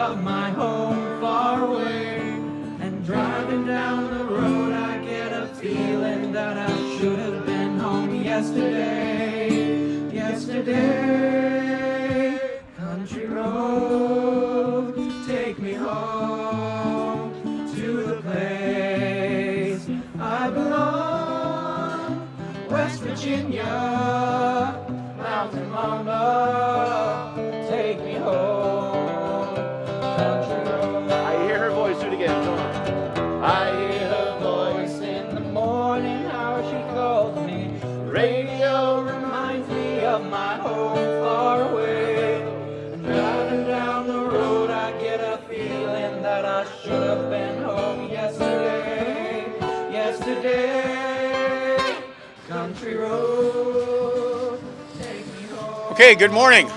of my home far away. And driving down the road I get a feeling that I should have been home yesterday. Yesterday, country road, take me home to the place I belong. West Virginia, Mountain Mama, take me home, country road. I hear her voice. Do it again. Come on. I hear her voice in the morning, how she calls me. Radio reminds me of my home far away. And driving down the road I get a feeling that I should have been home yesterday. Yesterday, country road, take me home. Okay, good morning.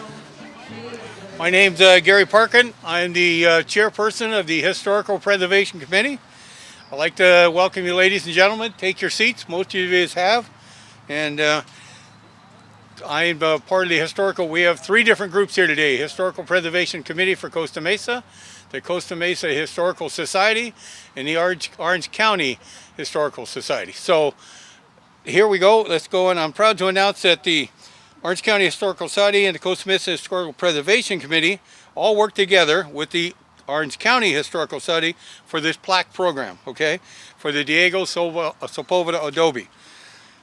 My name's Gary Parkin. I'm the chairperson of the Historical Preservation Committee. I'd like to welcome you, ladies and gentlemen. Take your seats. Most of you have. And I'm part of the historical. We have three different groups here today. Historical Preservation Committee for Costa Mesa, the Costa Mesa Historical Society, and the Orange County Historical Society. So here we go. Let's go. And I'm proud to announce that the Orange County Historical Society and the Costa Mesa Historical Preservation Committee all work together with the Orange County Historical Society for this plaque program, okay, for the Diego Sepulveda Adobe,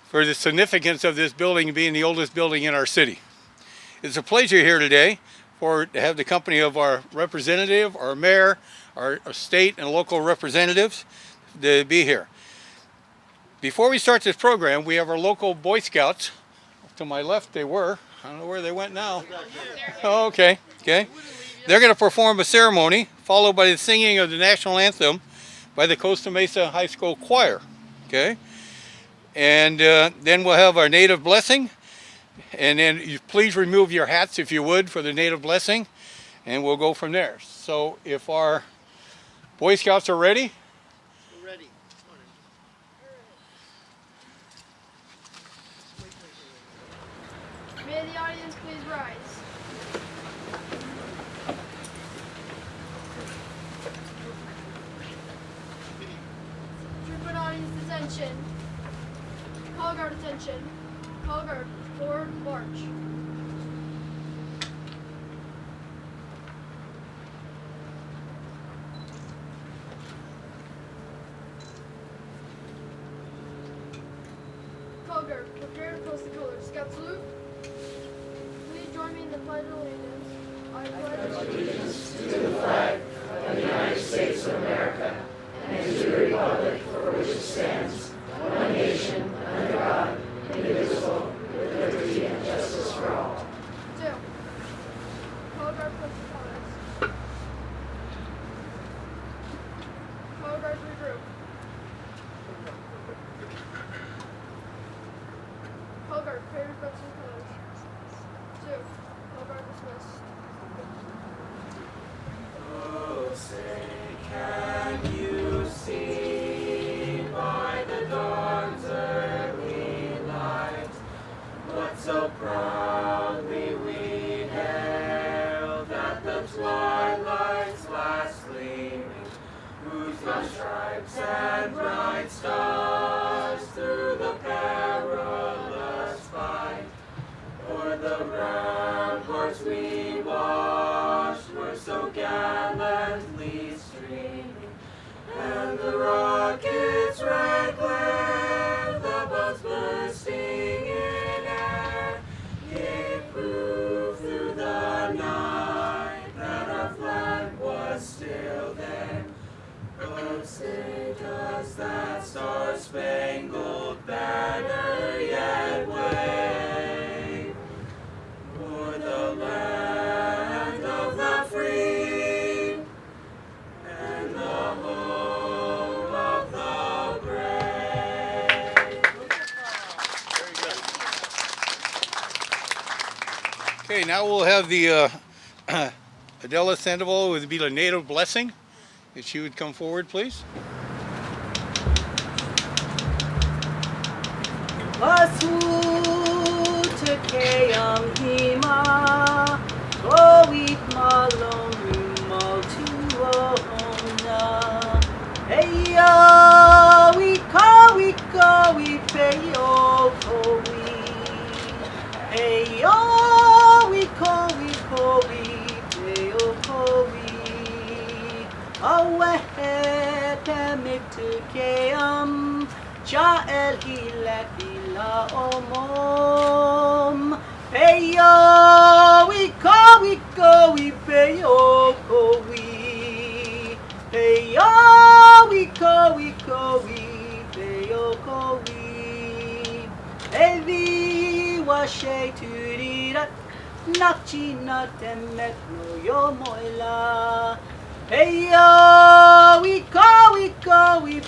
for the significance of this building being the oldest building in our city. It's a pleasure here today to have the company of our representative, our mayor, our state and local representatives to be here. Before we start this program, we have our local Boy Scouts. To my left they were. I don't know where they went now. Oh, okay. They're going to perform a ceremony followed by the singing of the national anthem by the Costa Mesa High School Choir. Okay? And then we'll have our native blessing. And then please remove your hats if you would for the native blessing. And we'll go from there. So if our Boy Scouts are ready. We're ready. May the audience please rise. Trooper audience attention. Call guard attention. Call guard forward march. Call guard, prepare to post the colors. Scout salute. Please join me in the Pledge of Allegiance. I pledge allegiance To the flag of the United States of America and to the republic for which it stands, one nation, under God, indivisible, with liberty and justice for all. 2. Call guard post the colors. Call guard regroup. Call guard prepare to post the colors. 2. Call guard dismissed. Oh, say, can you see by the dawn's early light what so proudly we hailed at the twilight's last gleaming, whose broad stripes and bright stars through the perilous fight o'er the ramparts we watched were so gallantly streaming, and the rockets' red glare, the bombs bursting in air, gave proof through the night that our flag was still there. Oh, say does that star-spangled banner yet wave o'er the land of the free and the home of the brave? Very good. Okay, now we'll have the Adelia Sandoval with the native blessing. If she would come forward, please. Masuta kayang hima, gawit malong multi Awehtemiktukeam Ja'el hilek ila omom Peyo wiko peyo kowi Peyo wiko peyo kowi Evi washe turirat Nakchi na temek no yomoila Peyo wiko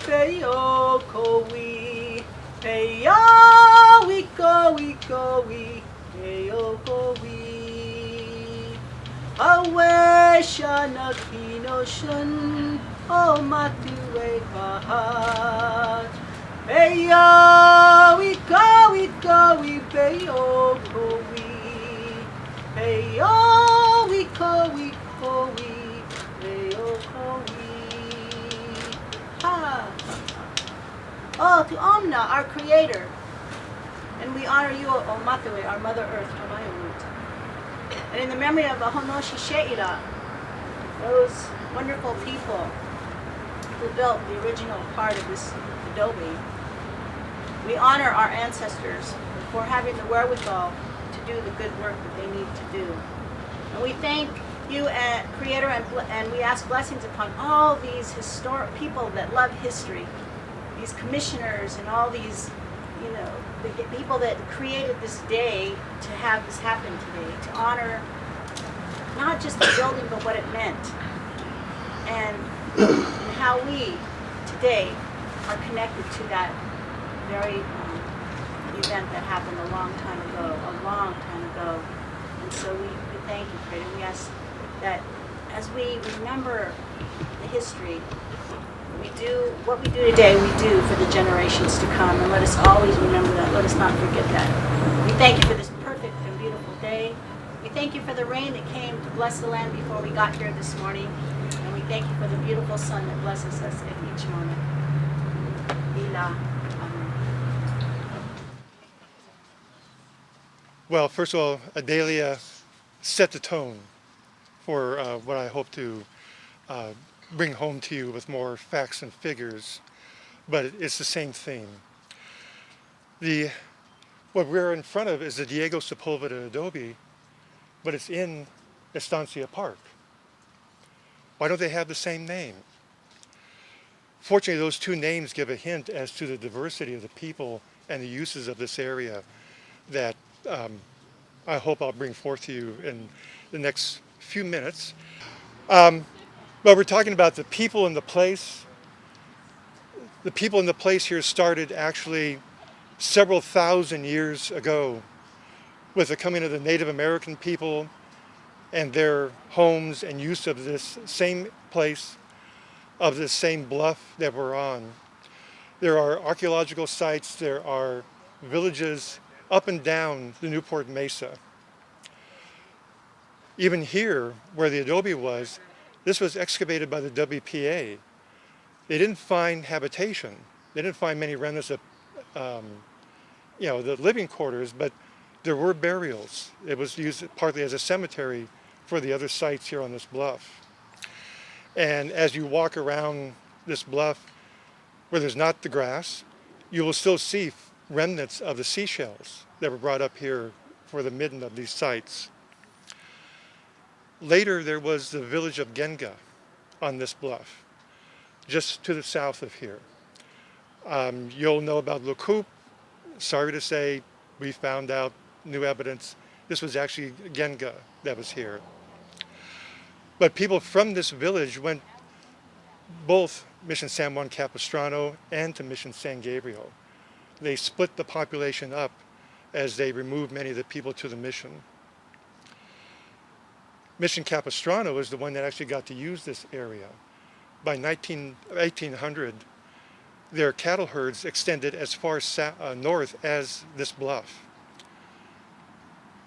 peyo kowi Peyo wiko peyo kowi Awe shana kino shun O matue kahat Peyo wiko peyo kowi Peyo wiko peyo kowi Ha! Oh, to Omna, our creator. And we honor you, O Matue, our Mother Earth, Hamayamut. And in the memory of the Honoshi Sheila, those wonderful people who built the original part of this adobe, we honor our ancestors for having the wherewithal to do the good work that they need to do. And we thank you, Creator, and we ask blessings upon all these historic people that love history, these commissioners and all these, the people that created this day to have this happen today, to honor not just the building but what it meant, and how we today are connected to that very event that happened a long time ago. And so we thank you, Creator. We ask that as we remember the history, what we do today, we do for the generations to come, and let us always remember that. Let us not forget that. We thank you for this perfect and beautiful day. We thank you for the rain that came to bless the land before we got here this morning, and we thank you for the beautiful sun that blesses us at each moment. Ila. Amen. Well, first of all, Adelia set the tone for what I hope to bring home to you with more facts and figures, but it's the same theme. What we're in front of is the Diego Sepulveda Adobe, but it's in Estancia Park. Why don't they have the same name? Fortunately, those two names give a hint as to the diversity of the people and the uses of this area that I hope I'll bring forth to you in the next few minutes. But we're talking about the people in the place. The people in the place here started actually several thousand years ago with the coming of the Native American people and their homes and use of this same place, of this same bluff that we're on. There are archaeological sites, there are villages up and down the Newport Mesa. Even here, where the adobe was, this was excavated by the WPA. They didn't find habitation. They didn't find many remnants of, the living quarters, but there were burials. It was used partly as a cemetery for the other sites here on this bluff. And as you walk around this bluff, where there's not the grass, you will still see remnants of the seashells that were brought up here for the midden of these sites. Later, there was the village of Genga on this bluff, just to the south of here. You'll know about Lukup. Sorry to say, we found out new evidence. This was actually Genga that was here. But people from this village went both Mission San Juan Capistrano and to Mission San Gabriel. They split the population up as they removed many of the people to the mission. Mission Capistrano is the one that actually got to use this area. By 1800, their cattle herds extended as far north as this bluff.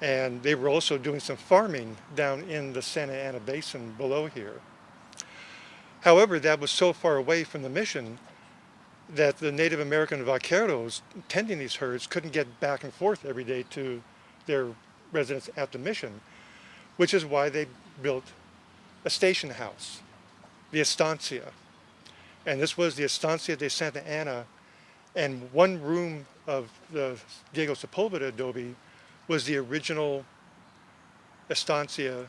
And they were also doing some farming down in the Santa Ana Basin below here. However, that was so far away from the mission that the Native American vaqueros tending these herds couldn't get back and forth every day to their residence at the mission, which is why they built a station house the Estancia. And this was the Estancia de Santa Ana, and one room of the Diego Sepulveda Adobe was the original Estancia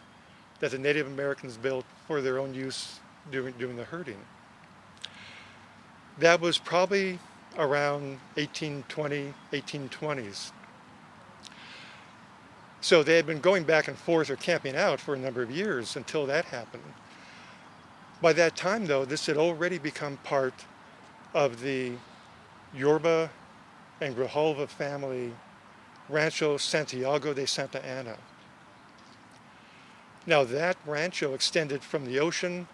that the Native Americans built for their own use during the herding. That was probably around 1820, 1820s. So they had been going back and forth or camping out for a number of years until that happened. By that time, though, this had already become part of the Yorba and Grijalva family Rancho Santiago de Santa Ana. Now that rancho extended from the ocean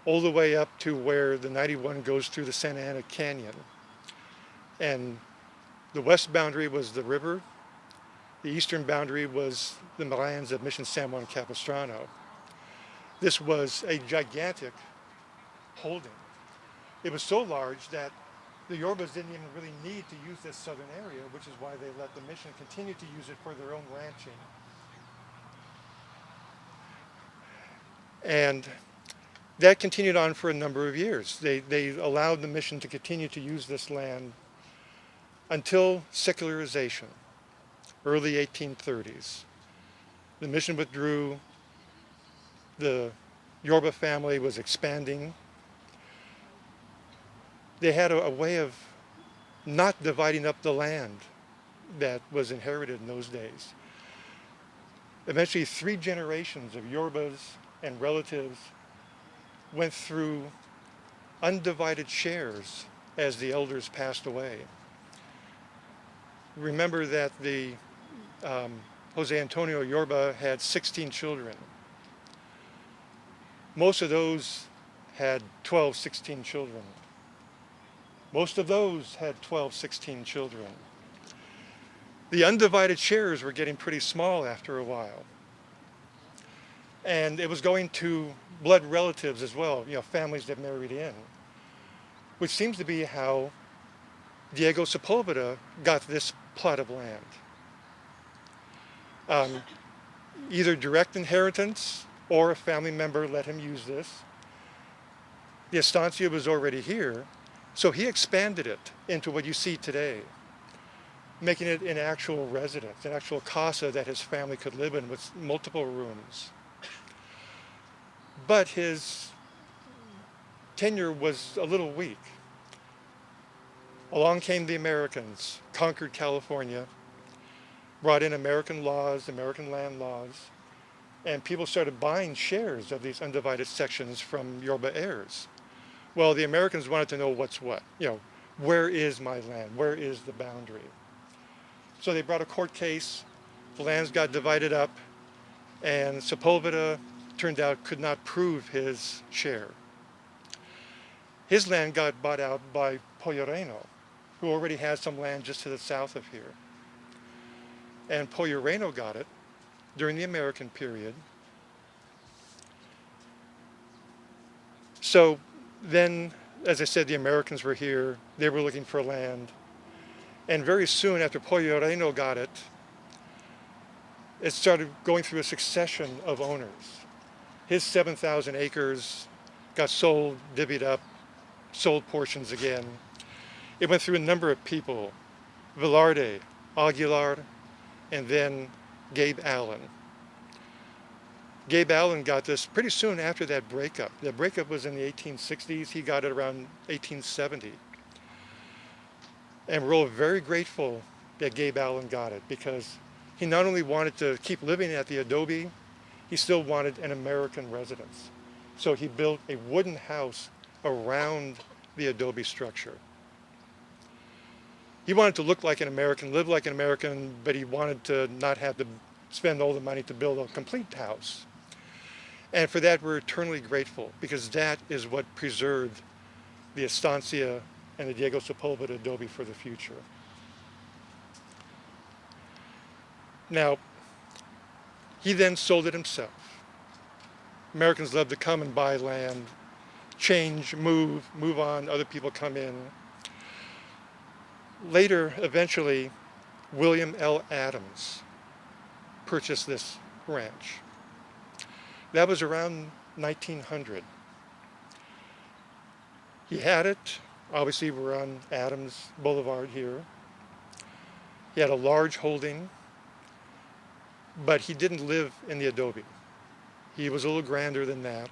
all the way up to where the 91 goes through the Santa Ana Canyon. And the west boundary was the river. The eastern boundary was the lands of Mission San Juan Capistrano. This was a gigantic holding. It was so large that the Yorbas didn't even really need to use this southern area, which is why they let the mission continue to use it for their own ranching. And that continued on for a number of years. They allowed the mission to continue to use this land until secularization, early 1830s. The mission withdrew. The Yorba family was expanding. They had a way of not dividing up the land that was inherited in those days. Eventually, 3 generations of Yorbas and relatives went through undivided shares as the elders passed away. Remember that the Jose Antonio Yorba had 16 children. Most of those had 12, 16 children. Most of those had 12, 16 children. The undivided shares were getting pretty small after a while. And it was going to blood relatives as well, families that married in, which seems to be how Diego Sepulveda got this plot of land. Either direct inheritance or a family member let him use this. The estancia was already here, so he expanded it into what you see today, making it an actual residence, an actual casa that his family could live in with multiple rooms. But his tenure was a little weak. Along came the Americans, conquered California, brought in American laws, American land laws, and people started buying shares of these undivided sections from Yorba heirs. Well, the Americans wanted to know what's what. Where is my land? Where is the boundary? So they brought a court case, the lands got divided up, and Sepulveda turned out could not prove his share. His land got bought out by Pollo-Reno, who already had some land just to the south of here. And Pollo-Reno got it during the American period. So then, as I said, the Americans were here, they were looking for land. And very soon after Pollo-Reno got it, it started going through a succession of owners. His 7,000 acres got sold, divvied up, sold portions again. It went through a number of people, Velarde, Aguilar, and then Gabe Allen. Gabe Allen got this pretty soon after that breakup. The breakup was in the 1860s. He got it around 1870. And we're all very grateful that Gabe Allen got it, because he not only wanted to keep living at the Adobe, he still wanted an American residence. So he built a wooden house around the Adobe structure. He wanted to look like an American, live like an American, but he wanted to not have to spend all the money to build a complete house. And for that, we're eternally grateful, because that is what preserved the Estancia and the Diego Sepulveda Adobe for the future. Now, he then sold it himself. Americans love to come and buy land, change, move on, other people come in. Later, eventually, William L. Adams purchased this ranch. That was around 1900. He had it. Obviously, we're on Adams Boulevard here. He had a large holding, but he didn't live in the Adobe. He was a little grander than that.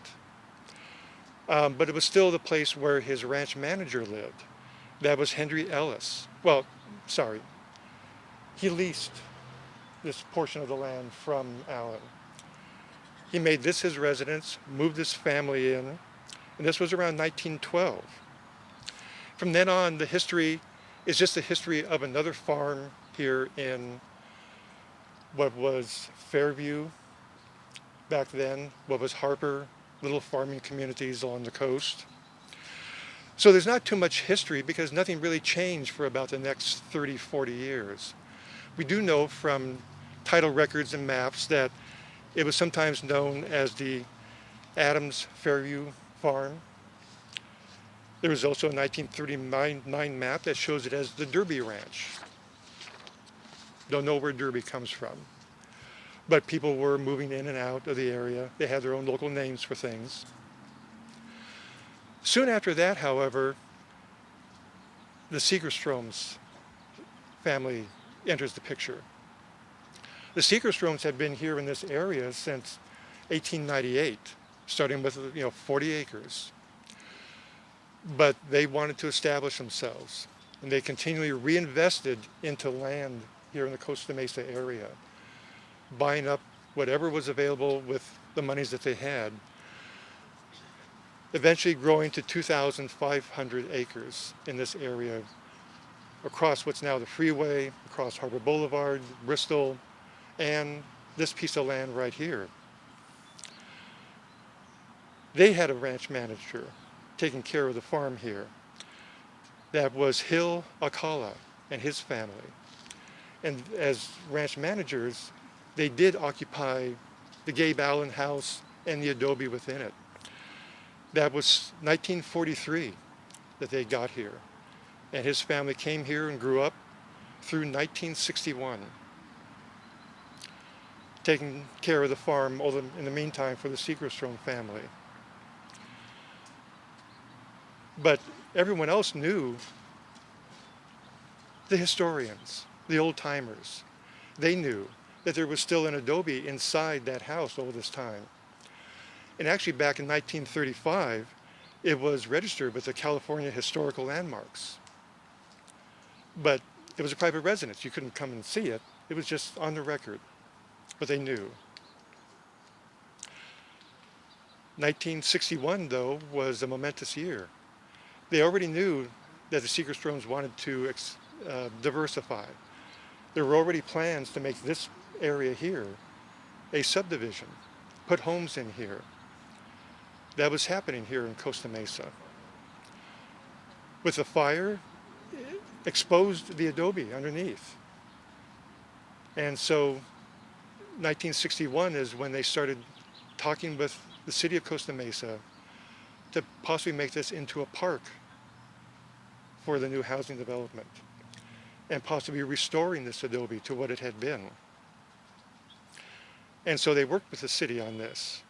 But it was still the place where his ranch manager lived. That was Henry Ellis. Well, sorry. He leased this portion of the land from Allen. He made this his residence, moved his family in, and this was around 1912. From then on, the history is just the history of another farm here in what was Fairview back then, what was Harper, little farming communities along the coast. So there's not too much history because nothing really changed for about the next 30, 40 years. We do know from title records and maps that it was sometimes known as the Adams Fairview Farm. There was also a 1939 map that shows it as the Derby Ranch. Don't know where Derby comes from. But people were moving in and out of the area. They had their own local names for things. Soon after that, however, the Segerstroms family enters the picture. The Segerstroms had been here in this area since 1898, starting with 40 acres. But they wanted to establish themselves, and they continually reinvested into land here in the Costa Mesa area, buying up whatever was available with the monies that they had, eventually growing to 2,500 acres in this area across what's now the freeway, across Harbor Boulevard, Bristol, and this piece of land right here. They had a ranch manager taking care of the farm here. That was Hill Alcala and his family. And as ranch managers, they did occupy the Gabe Allen house and the adobe within it. That was 1943 that they got here. And his family came here and grew up through 1961, taking care of the farm in the meantime for the Segerstrom family. But everyone else knew, the historians, the old timers, they knew that there was still an adobe inside that house all this time. And actually back in 1935, it was registered with the California Historical Landmarks. But it was a private residence. You couldn't come and see it. It was just on the record. But they knew. 1961, though, was a momentous year. They already knew that the Segerstroms wanted to diversify. There were already plans to make this area here a subdivision, put homes in here. That was happening here in Costa Mesa. With the fire, it exposed the adobe underneath. And so 1961 is when they started talking with the city of Costa Mesa to possibly make this into a park for the new housing development and possibly restoring this adobe to what it had been. And so they worked with the city on this.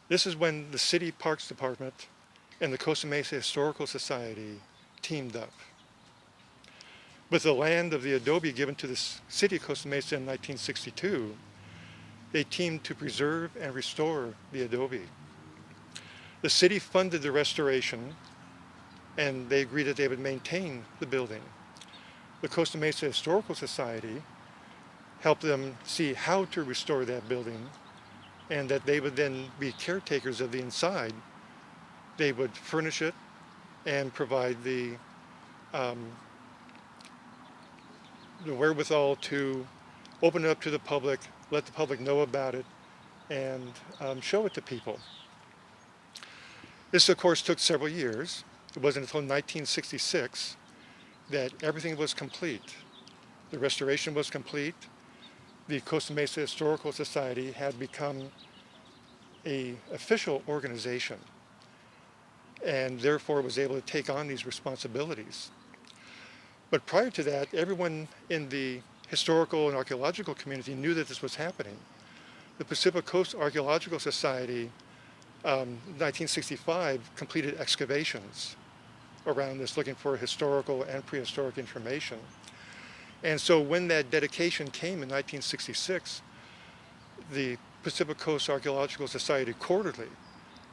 This is when the City Parks Department and the Costa Mesa Historical Society teamed up. With the land of the adobe given to the city of Costa Mesa in 1962, they teamed to preserve and restore the adobe. The city funded the restoration, and they agreed that they would maintain the building. The Costa Mesa Historical Society helped them see how to restore that building, and that they would then be caretakers of the inside. They would furnish it and provide the wherewithal to open it up to the public, let the public know about it, and show it to people. This, of course, took several years. It wasn't until 1966 that everything was complete. The restoration was complete. The Costa Mesa Historical Society had become an official organization and therefore was able to take on these responsibilities. But prior to that, everyone in the historical and archaeological community knew that this was happening. The Pacific Coast Archaeological Society 1965 completed excavations around this looking for historical and prehistoric information. And so when that dedication came in 1966, the Pacific Coast Archaeological Society quarterly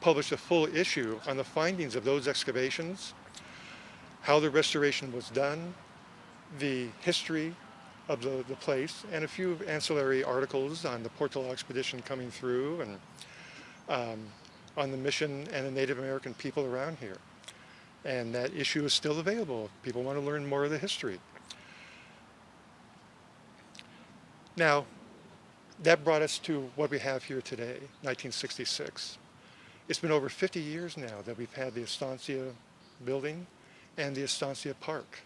published a full issue on the findings of those excavations, how the restoration was done, the history of the place, and a few ancillary articles on the Portola expedition coming through and on the mission and the Native American people around here. And that issue is still available if people want to learn more of the history. Now, that brought us to what we have here today, 1966. It's been over 50 years now that we've had the Estancia building and the Estancia Park.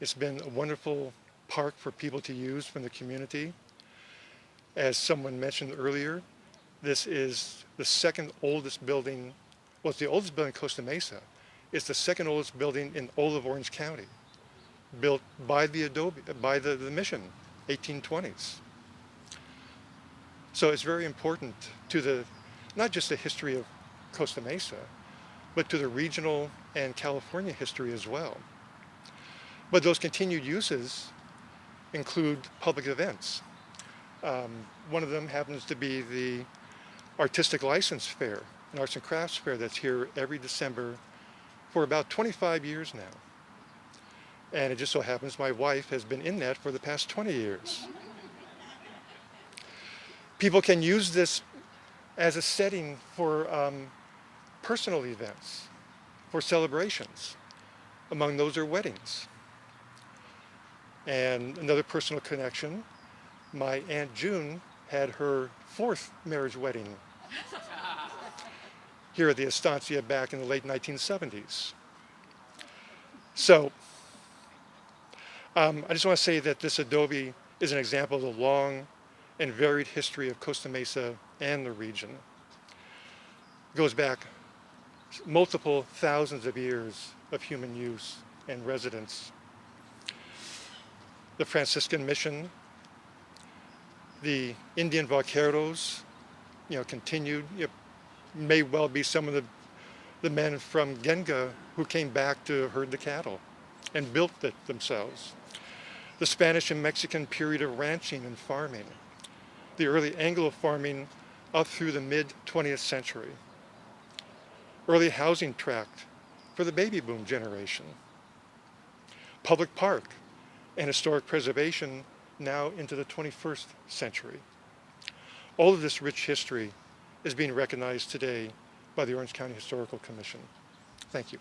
It's been a wonderful park for people to use from the community. As someone mentioned earlier, this is the second oldest building, well, it's the oldest building in Costa Mesa. It's the second oldest building in all of Orange County, built by the Adobe, by the mission, 1820s. So it's very important to the, not just the history of Costa Mesa, but to the regional and California history as well. But those continued uses include public events. One of them happens to be the Artistic License Fair, an arts and crafts fair that's here every December for about 25 years now. And it just so happens my wife has been in that for the past 20 years. People can use this as a setting for personal events, for celebrations. Among those are weddings. And another personal connection, my Aunt June had her 4th marriage wedding here at the Estancia back in the late 1970s. So, I just want to say that this adobe is an example of the long and varied history of Costa Mesa and the region. It goes back multiple thousands of years of human use and residence. The Franciscan mission, the Indian vaqueros, continued. May well be some of the men from Genga who came back to herd the cattle and built it themselves. The Spanish and Mexican period of ranching and farming. The early Anglo farming up through the mid-20th century. Early housing tract for the baby boom generation. Public park and historic preservation now into the 21st century. All of this rich history is being recognized today by the Orange County Historical Commission. Thank you.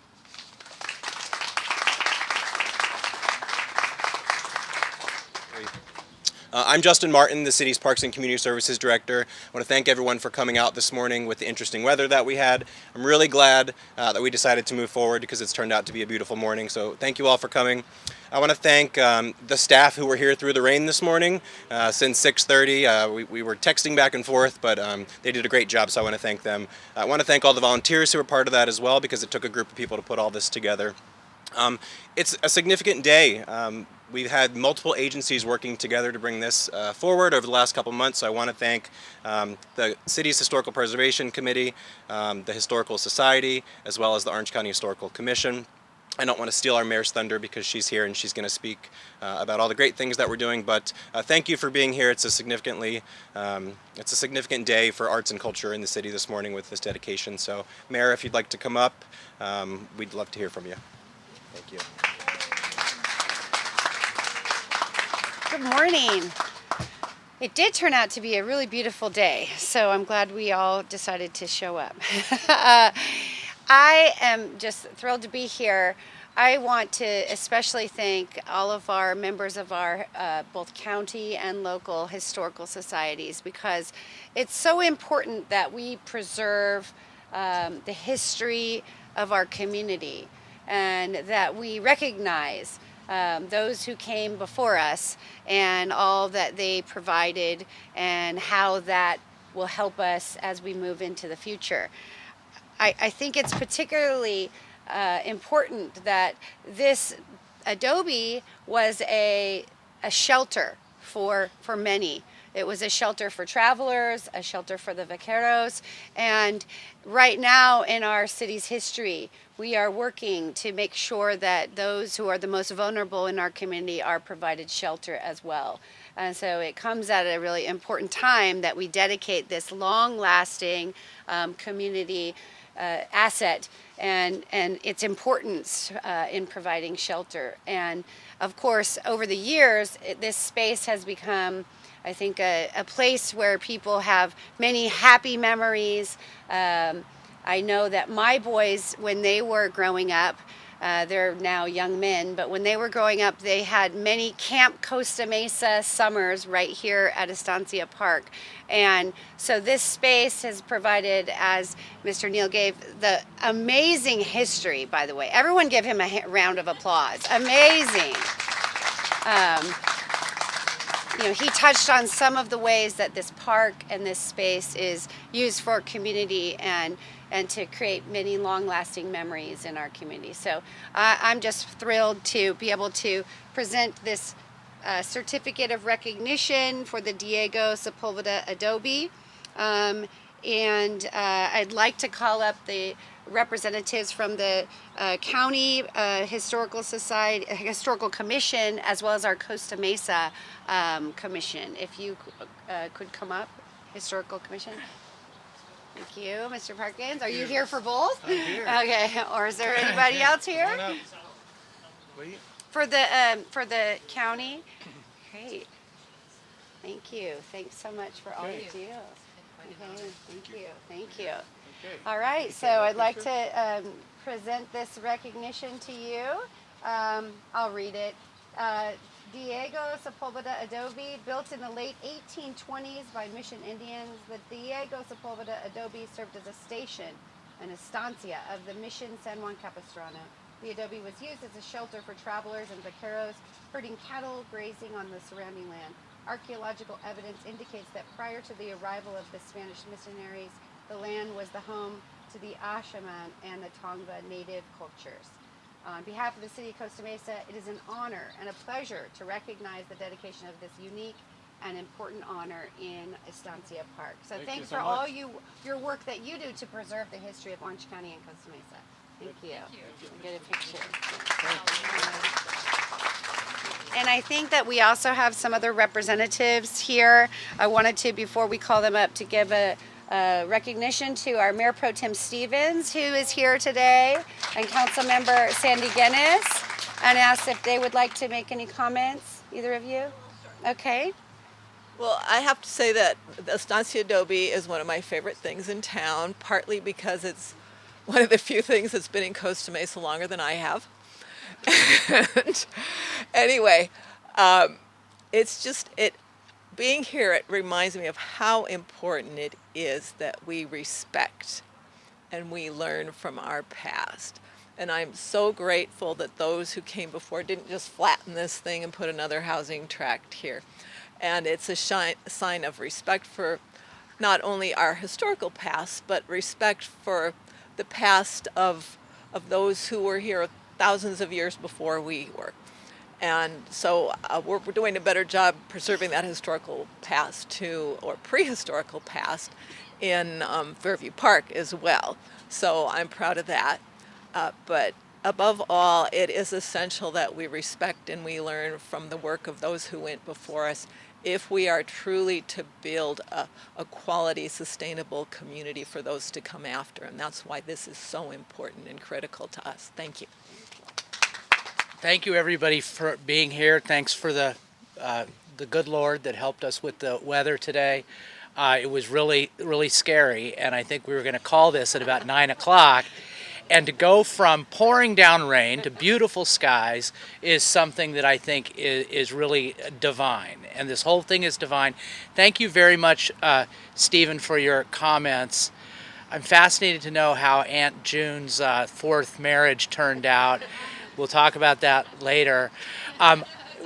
I'm Justin Martin, the city's Parks and Community Services Director. I want to thank everyone for coming out this morning with the interesting weather that we had. I'm really glad that we decided to move forward because it's turned out to be a beautiful morning. So thank you all for coming. I want to thank the staff who were here through the rain this morning. Since 6:30, we were texting back and forth, but they did a great job, so I want to thank them. I want to thank all the volunteers who were part of that as well, because it took a group of people to put all this together. It's a significant day. We've had multiple agencies working together to bring this forward over the last couple months, so I want to thank the city's Historical Preservation Committee, the Historical Society, as well as the Orange County Historical Commission. I don't want to steal our mayor's thunder because she's here and she's going to speak about all the great things that we're doing, but thank you for being here. It's a significant day for arts and culture in the city this morning with this dedication. So, Mayor, if you'd like to come up, we'd love to hear from you. Thank you. Good morning. It did turn out to be a really beautiful day, so I'm glad we all decided to show up. I am just thrilled to be here. I want to especially thank all of our members of our both county and local historical societies, because it's so important that we preserve the history of our community and that we recognize those who came before us and all that they provided and how that will help us as we move into the future. I think it's particularly important that this adobe was a shelter for many It was a shelter for travelers, a shelter for the vaqueros, and right now in our city's history, we are working to make sure that those who are the most vulnerable in our community are provided shelter as well. And so it comes at a really important time that we dedicate this long-lasting community asset and its importance in providing shelter. And of course, over the years, this space has become, I think, a place where people have many happy memories. I know that my boys, when they were growing up, they're now young men, but when they were growing up, they had many Camp Costa Mesa summers right here at Estancia Park. And so this space has provided, as Mr. Neal gave, the amazing history, by the way. Everyone give him a round of applause. Amazing. He touched on some of the ways that this park and this space is used for community and to create many long-lasting memories in our community. So I'm just thrilled to be able to present this certificate of recognition for the Diego Sepulveda Adobe. I'd like to call up the representatives from the County Historical Society, Historical Commission, as well as our Costa Mesa Commission. If you could come up, Historical Commission. Thank you, Mr. Parkins. Are you here for both? I'm here. Okay, or is there anybody else here? Come on up. Wait. For the county? Great. Thank you. Thanks so much for all you do. Okay, thank you. Thank you. Okay. All right, so I'd like to present this recognition to you. I'll read it. Diego Sepulveda Adobe, built in the late 1820s by Mission Indians, the Diego Sepulveda Adobe served as a station, an estancia of the Mission San Juan Capistrano. The adobe was used as a shelter for travelers and vaqueros herding cattle grazing on the surrounding land. Archaeological evidence indicates that prior to the arrival of the Spanish missionaries, the land was the home to the Acjachemen and the Tongva native cultures. On behalf of the City of Costa Mesa, it is an honor and a pleasure to recognize the dedication of this unique and important honor in Estancia Park. So Thank thanks you so for all much. your work that you do to preserve the history of Orange County and Costa Mesa. Thank you. Get a picture. And I think that we also have some other representatives here. I wanted to, before we call them up, to give a recognition to our Mayor Pro Tem Stevens, who is here today, and Council Member Sandy Guinness, and asked if they would like to make any comments. Either of you? Okay. Well, I have to say that the Estancia Adobe is one of my favorite things in town, partly because it's one of the few things that's been in Costa Mesa longer than I have. And anyway, it's just, being here, it reminds me of how important it is that we respect and we learn from our past. And I'm so grateful that those who came before didn't just flatten this thing and put another housing tract here. And it's a sign of respect for not only our historical past, but respect for the past of those who were here thousands of years before we were. And so we're doing a better job preserving that historical past too, or prehistorical past, in Fairview Park as well. So I'm proud of that. But above all, it is essential that we respect and we learn from the work of those who went before us if we are truly to build a quality, sustainable community for those to come after. And that's why this is so important and critical to us. Thank you. Thank you, everybody, for being here. Thanks for the good Lord that helped us with the weather today. It was really, really scary, and I think we were going to call this at about 9 o'clock. And to go from pouring down rain to beautiful skies is something that I think is really divine. And this whole thing is divine. Thank you very much, Stephen, for your comments. I'm fascinated to know how Aunt June's fourth marriage turned out. We'll talk about that later.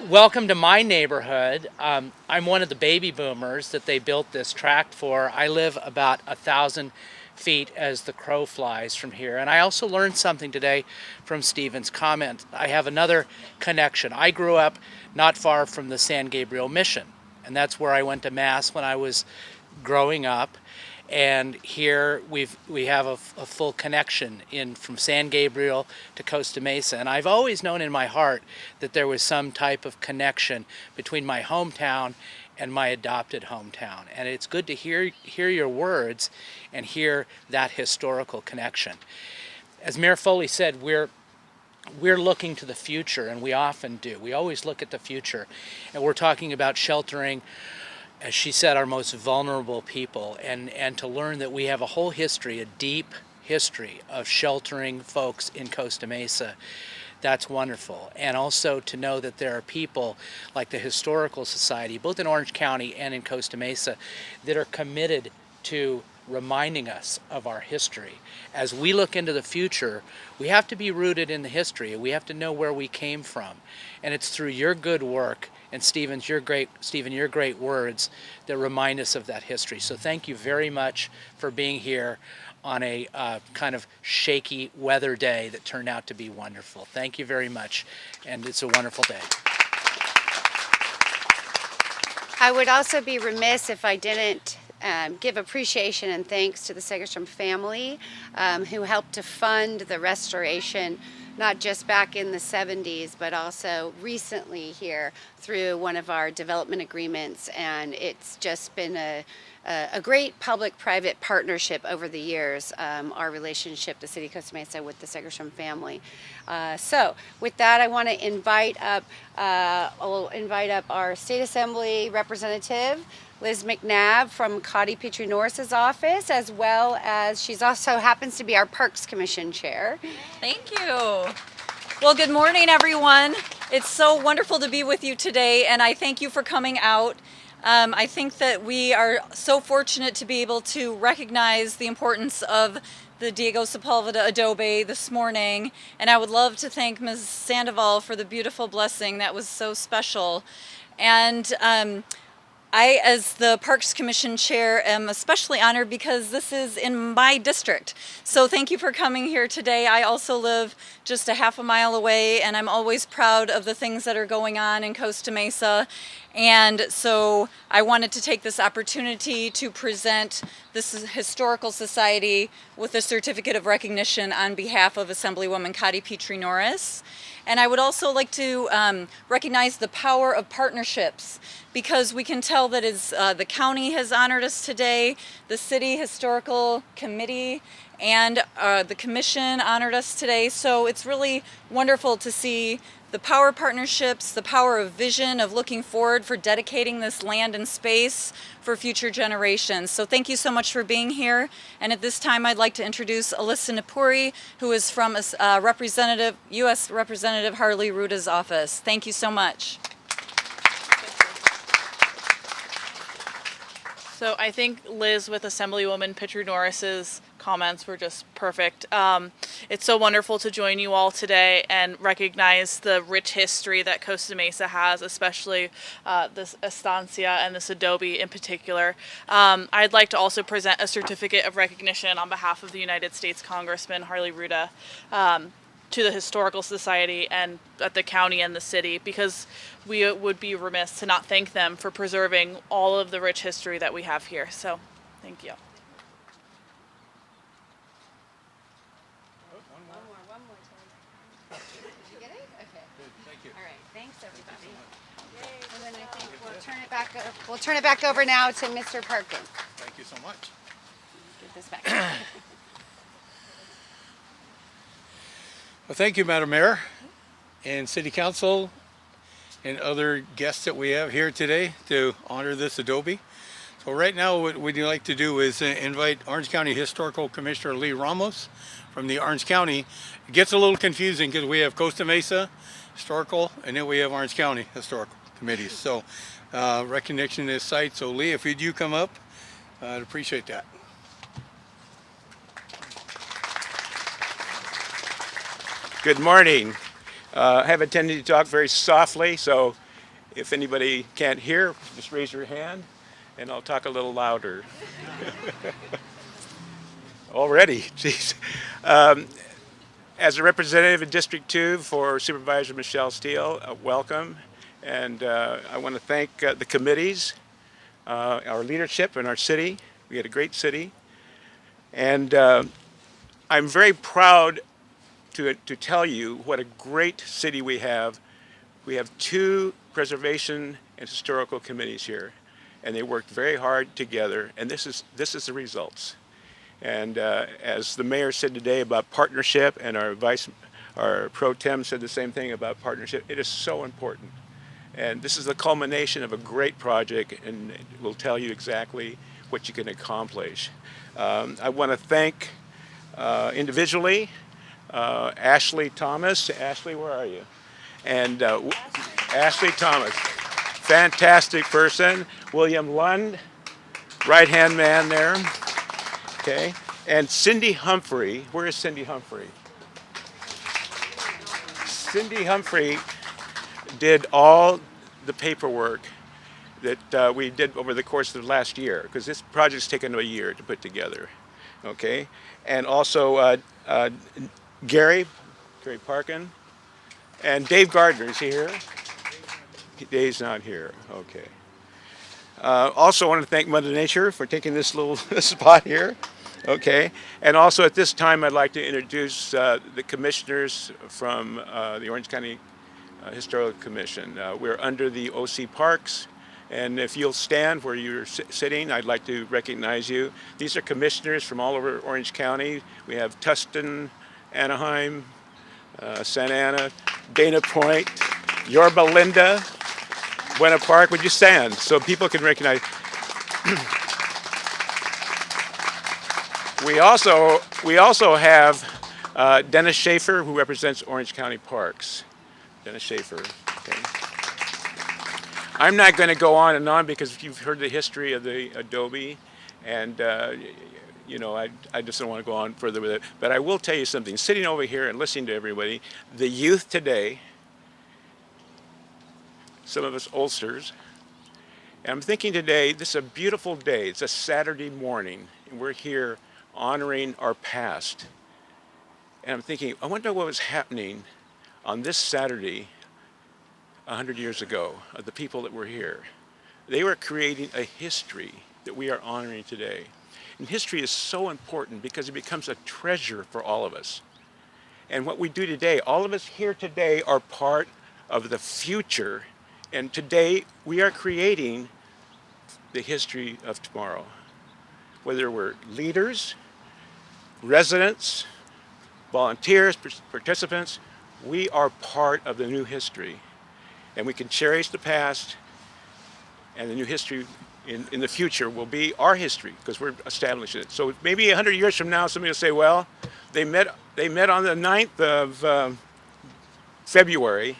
Welcome to my neighborhood. I'm one of the baby boomers that they built this tract for. I live about 1,000 feet as the crow flies from here. And I also learned something today from Stephen's comment. I have another connection. I grew up not far from the San Gabriel Mission. and that's where I went to Mass when I was growing up. And here we have a full connection in from San Gabriel to Costa Mesa. And I've always known in my heart that there was some type of connection between my hometown and my adopted hometown. And it's good to hear your words and hear that historical connection. As Mayor Foley said, we're looking to the future, and we often do. We always look at the future, and we're talking about sheltering, as she said, our most vulnerable people, and to learn that we have a whole history, a deep history of sheltering folks in Costa Mesa. That's wonderful. And also to know that there are people like the Historical Society, both in Orange County and in Costa Mesa, that are committed to reminding us of our history. As we look into the future, we have to be rooted in the history. We have to know where we came from. And it's through your good work and Stephen, your great words that remind us of that history. So thank you very much for being here on a kind of shaky weather day that turned out to be wonderful. Thank you very much, and it's a wonderful day. I would also be remiss if I didn't give appreciation and thanks to the Segerstrom family who helped to fund the restoration, not just back in the 70s, but also recently here through one of our development agreements. And it's just been a great public-private partnership over the years, our relationship, the City of Costa Mesa, with the Segerstrom family. So with that, I want to invite up our State Assembly representative, Liz McNabb from Cotty Petrie Norris's office, as well as she's also happens to be our Parks Commission chair. Thank you. Well, good morning, everyone. It's so wonderful to be with you today, and I thank you for coming out. I think that we are so fortunate to be able to recognize the importance of the Diego Sepulveda Adobe this morning, and I would love to thank Ms. Sandoval for the beautiful blessing that was so special. And I, as the Parks Commission Chair, am especially honored because this is in my district. So thank you for coming here today. I also live just a half a mile away, and I'm always proud of the things that are going on in Costa Mesa. And so I wanted to take this opportunity to present this Historical Society with a certificate of recognition on behalf of Assemblywoman Cotty Petrie Norris. And I would also like to recognize the power of partnerships, because we can tell that as the county has honored us today, the City Historical Committee and the Commission honored us today. So it's really wonderful to see the power of partnerships, the power of vision, of looking forward for dedicating this land and space for future generations. So thank you so much for being here. And at this time, I'd like to introduce Alyssa Napuri, who is from U.S. Representative Harley Ruta's office. Thank you so much. So I think Liz with Assemblywoman Petrie Norris's comments were just perfect. It's so wonderful to join you all today and recognize the rich history that Costa Mesa has, especially this Estancia and this Adobe in particular. I'd like to also present a certificate of recognition on behalf of the United States Congressman Harley Ruta to the Historical Society and at the county and the city, because we would be remiss to not thank them for preserving all of the rich history that we have here. So, thank you. One more time. Did you get it? Okay. Good, thank you. All right. Thanks, everybody. And then I think we'll turn it back over now to Mr. Parkin. Thank you so much. Give this back. Well, thank you, Madam Mayor and City Council and other guests that we have here today to honor this Adobe. So right now what we'd like to do is invite Orange County Historical Commissioner Lee Ramos from the Orange County. It gets a little confusing because we have Costa Mesa Historical and then we have Orange County Historical Committees. So recognition of this site. So Lee, if you come up, I'd appreciate that. Good morning. I have a tendency to talk very softly, so if anybody can't hear, just raise your hand and I'll talk a little louder. Already, geez. As a representative in District 2 for Supervisor Michelle Steele, welcome. And I want to thank the committees, our leadership in our city. We had a great city. And I'm very proud to tell you what a great city we have. We have 2 preservation and historical committees here, and they worked very hard together, and this is the results. And as the mayor said today about partnership, and our pro tem said the same thing about partnership, it is so important. And this is the culmination of a great project, and it will tell you exactly what you can accomplish. I want to thank individually Ashley Thomas. Ashley, where are you? And Ashley Thomas, fantastic person. William Lund, right-hand man there. Okay. And Cindy Humphrey. Where is Cindy Humphrey? Cindy Humphrey did all the paperwork that we did over the course of the last year, because this project's taken a year to put together. Okay. And also Gary Parkin. And Dave Gardner, is he here? Dave's not here, okay. Also want to thank Mother Nature for taking this little spot here, okay. And also at this time I'd like to introduce the commissioners from the Orange County Historical Commission. We're under the OC Parks, and if you'll stand where you're sitting, I'd like to recognize you. These are commissioners from all over Orange County. We have Tustin, Anaheim, Santa Ana, Dana Point, Yorba Linda, Buena Park. Would you stand so people can recognize? We also have Dennis Schaefer, who represents Orange County Parks. Dennis Schaefer. Okay. I'm not going to go on and on because you've heard the history of the Adobe, and you know, I just don't want to go on further with it. But I will tell you something. Sitting over here and listening to everybody, the youth today, some of us oldsters, and I'm thinking today, this is a beautiful day. It's a Saturday morning, and we're here honoring our past. And I'm thinking, I wonder what was happening on this Saturday 100 years ago of the people that were here. They were creating a history that we are honoring today. And history is so important because it becomes a treasure for all of us. And what we do today, all of us here today are part of the future. And today we are creating the history of tomorrow. Whether we're leaders, residents, volunteers, participants, we are part of the new history. And we can cherish the past, and the new history in the future will be our history because we're establishing it. So maybe 100 years from now, somebody will say, well, they met on the 9th of February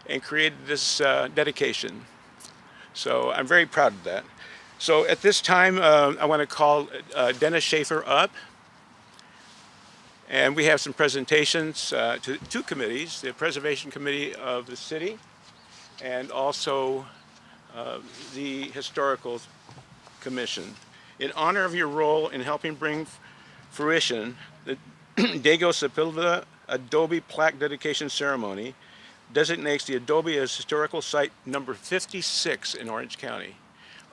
and created this dedication. So I'm very proud of that. So at this time, I want to call Dennis Schaefer up. And we have some presentations to 2 committees, the Preservation Committee of the city and also the Historical Commission. In honor of your role in helping bring fruition the Diego Sepulveda Adobe Plaque dedication ceremony designates the Adobe as historical site number 56 in Orange County.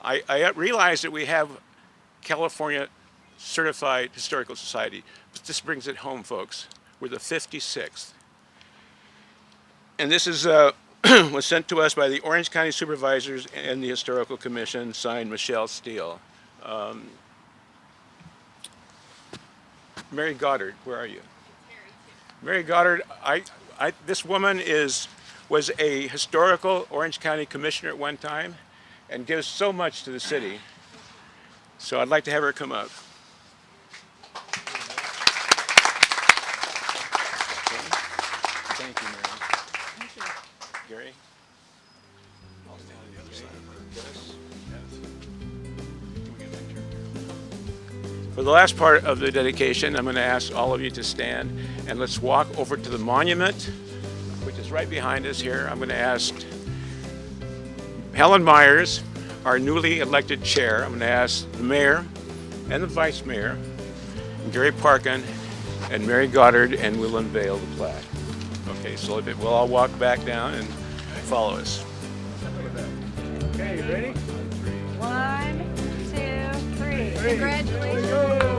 I realize that we have California Certified Historical Society, but this brings it home, folks. We're the 56th. And this is was sent to us by the Orange County Supervisors and the Historical Commission, signed Michelle Steele. Mary Goddard, where are you? Mary Goddard, this woman was a historical Orange County commissioner at one time and gives so much to the city. So I'd like to have her come up. Thank you, Mary. Thank you. Gary? I'll stand on the other side. Yes. Can we get a picture? For the last part of the dedication, I'm going to ask all of you to stand and let's walk over to the monument, which is right behind us here. I'm going to ask Helen Myers, our newly elected chair. I'm going to ask the mayor and the vice mayor, Gary Parkin, and Mary Goddard, and we'll unveil the plaque. Okay, so we'll all walk back down and follow us. Ready? 1, 2, 3. Congratulations.